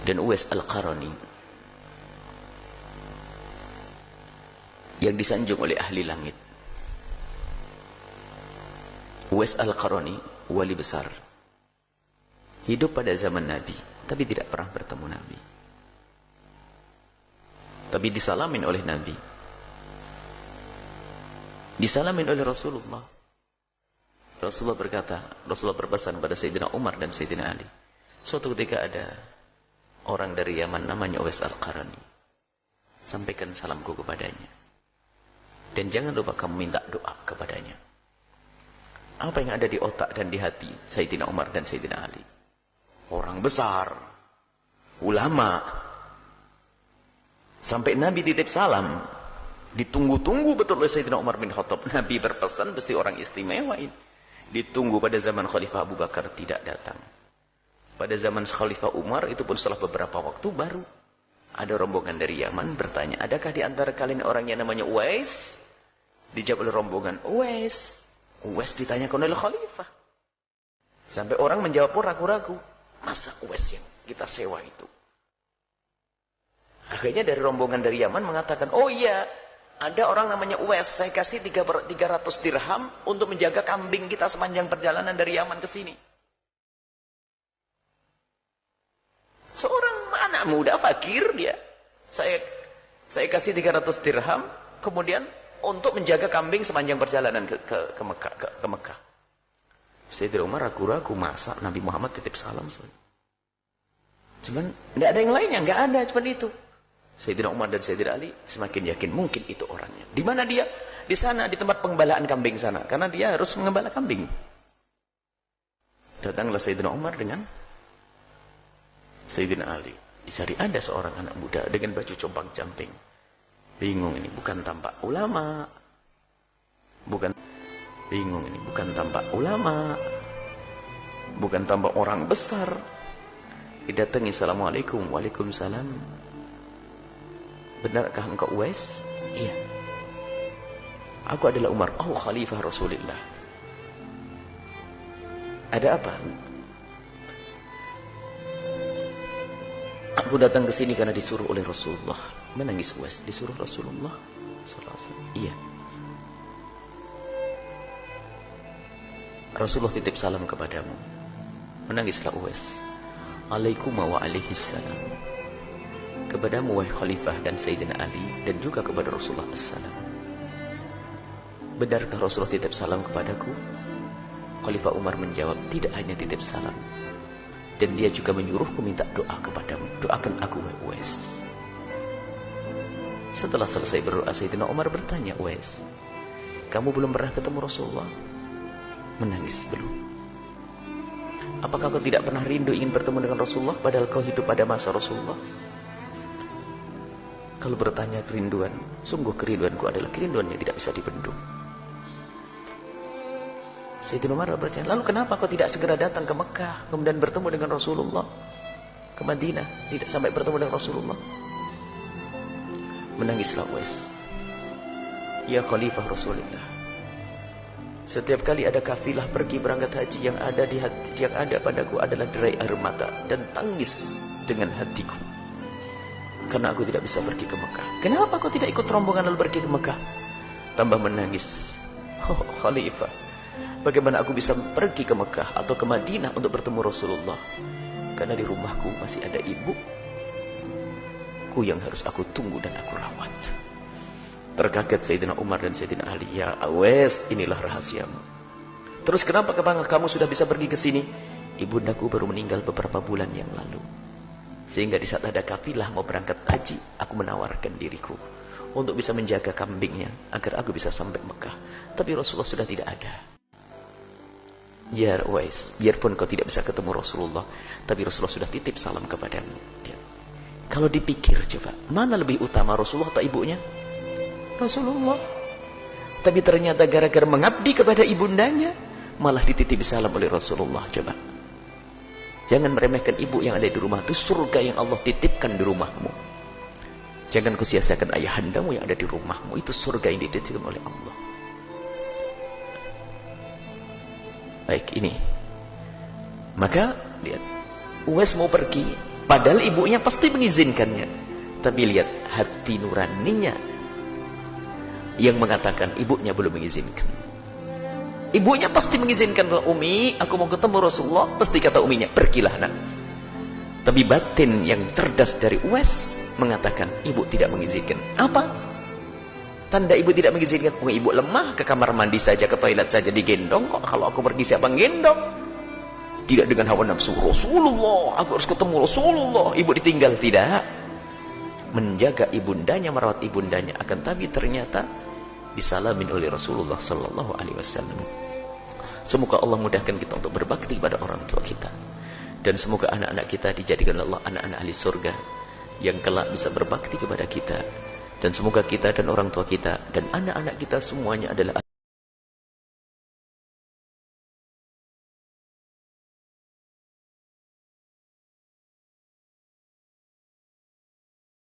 dan Uwais Al-Qarani yang disanjung oleh ahli langit. Uwais Al-Qarani wali besar, hidup pada zaman Nabi tapi tidak pernah bertemu Nabi, tapi disalamin oleh Nabi, disalamin oleh Rasulullah. Rasulullah berkata, Rasulullah berpesan pada Sayyidina Umar dan Sayyidina Ali, suatu ketika ada orang dari Yaman namanya Uwais Al-Qarani, sampaikan salamku kepadanya dan jangan lupa kamu minta doa kepadanya. Apa yang ada di otak dan di hati Sayyidina Umar dan Sayyidina Ali? Orang besar, ulama, sampai Nabi titip salam, ditunggu-tunggu betul oleh Sayyidina Umar bin Khattab. Nabi berpesan mesti orang istimewa ini. Ditunggu pada zaman Khalifah Abu Bakar tidak datang. Pada zaman Khalifah Umar itu pun setelah beberapa waktu baru ada rombongan dari Yaman bertanya, adakah di antara kalian orang yang namanya Uwais? Dijawab oleh rombongan, Uwais. Uwais ditanyakan oleh Khalifah. Sampai orang menjawab pun ragu-ragu, masa Uwais yang kita sewa itu? Akhirnya dari rombongan dari Yaman mengatakan, oh iya, ada orang namanya Uwais, saya kasih 300 dirham untuk menjaga kambing kita sepanjang perjalanan dari Yaman ke sini. Seorang anak muda fakir dia. Saya kasih 300 dirham kemudian untuk menjaga kambing sepanjang perjalanan ke Mekah. Sayyidina Umar ragu-ragu, masa Nabi Muhammad titip salam. Cuman tidak ada yang lainnya, enggak ada, cuma itu. Sayyidina Umar dan Sayyidina Ali semakin yakin mungkin itu orangnya. Di mana dia? Di sana, di tempat pengembalaan kambing sana. Karena dia harus mengembala kambing. Datanglah Sayyidina Umar dengan Sayyidina Ali. Dicari ada seorang anak muda dengan baju compang-camping. Bingung ini, bukan tampak ulama. Bingung ini, bukan tampak ulama. Bukan tampak orang besar. Didatangi, Assalamualaikum. Waalaikumsalam. Benarkah engkau Uwais? Iya. Aku adalah Umar. Oh, Khalifah Rasulullah. Ada apa? Aku datang ke sini karena disuruh oleh Rasulullah. Menangis Uwais. Disuruh Rasulullah sallallahu alaihi wasallam. Iya. Rasulullah titip salam kepadamu. Menangislah Uwais. Alaikum wa alaihissalam. Kepadamu wahai Khalifah dan Sayyidina Ali, dan juga kepada Rasulullah Assalam. Benarkah Rasulullah titip salam kepadaku? Khalifah Umar menjawab, tidak hanya titip salam, dan dia juga menyuruhku minta doa kepadamu. Doakan aku wahai Uwais. Setelah selesai berdoa, Sayyidina Umar bertanya, Uwais, kamu belum pernah ketemu Rasulullah? Menangis, belum. Apakah kau tidak pernah rindu ingin bertemu dengan Rasulullah padahal kau hidup pada masa Rasulullah? Kalau bertanya kerinduan, sungguh kerinduanku adalah kerinduan yang tidak bisa dibendung. Sayyidina Umar bertanya, lalu kenapa kau tidak segera datang ke Mekah, kemudian bertemu dengan Rasulullah? Ke Madinah, tidak sampai bertemu dengan Rasulullah. Menangislah Uwais. Ya Khalifah Rasulullah, setiap kali ada kafilah pergi berangkat haji, yang ada di hati, yang ada padaku adalah derai air mata dan tangis dengan hatiku. Karena aku tidak bisa pergi ke Mekah. Kenapa kau tidak ikut rombongan lalu pergi ke Mekah? Tambah menangis. Oh Khalifah, bagaimana aku bisa pergi ke Mekah atau ke Madinah untuk bertemu Rasulullah? Karena di rumahku masih ada ibuku yang harus aku tunggu dan aku rawat. Terkaget Sayyidina Umar dan Sayyidina Ali. Ya Uwais, inilah rahasiamu. Terus kenapa kamu sudah bisa pergi ke sini? Ibundaku baru meninggal beberapa bulan yang lalu. Sehingga di saat ada kafilah mau berangkat haji, aku menawarkan diriku untuk bisa menjaga kambingnya agar aku bisa sampai Mekah. Tapi Rasulullah sudah tidak ada. Ya Uwais, biarpun kau tidak bisa ketemu Rasulullah, tapi Rasulullah sudah titip salam kepadamu. Ya. Kalau dipikir coba, mana lebih utama Rasulullah atau ibunya? Rasulullah. Tapi ternyata gara-gara mengabdi kepada ibundanya, malah dititip salam oleh Rasulullah. Coba. Jangan meremehkan ibu yang ada di rumah. Itu surga yang Allah titipkan di rumahmu. Jangan kau sia-siakan ayahandamu yang ada di rumahmu. Itu surga yang dititipkan oleh Allah. Baik, ini. Maka, lihat. Uwais mau pergi. Padahal ibunya pasti mengizinkannya. Tapi lihat hati nuraninya yang mengatakan ibunya belum mengizinkan. Ibunya pasti mengizinkan. Umi, aku mau ketemu Rasulullah. Pasti kata uminya, pergilah nak. Tapi batin yang cerdas dari Uwais mengatakan ibu tidak mengizinkan. Apa tanda ibu tidak mengizinkan? Ibu lemah, ke kamar mandi saja, ke toilet saja digendong kok. Kalau aku pergi siapa yang gendong? Tidak dengan hawa nafsu. Rasulullah, aku harus ketemu Rasulullah. Ibu ditinggal, tidak. Menjaga ibundanya, merawat ibundanya. Akan tapi ternyata disalamin oleh Rasulullah sallallahu alaihi wasallam. Semoga Allah mudahkan kita untuk berbakti pada orang tua kita. Dan semoga anak-anak kita dijadikan Allah anak-anak ahli surga yang kelak bisa berbakti kepada kita. Dan semoga kita dan orang tua kita dan anak-anak kita semuanya adalah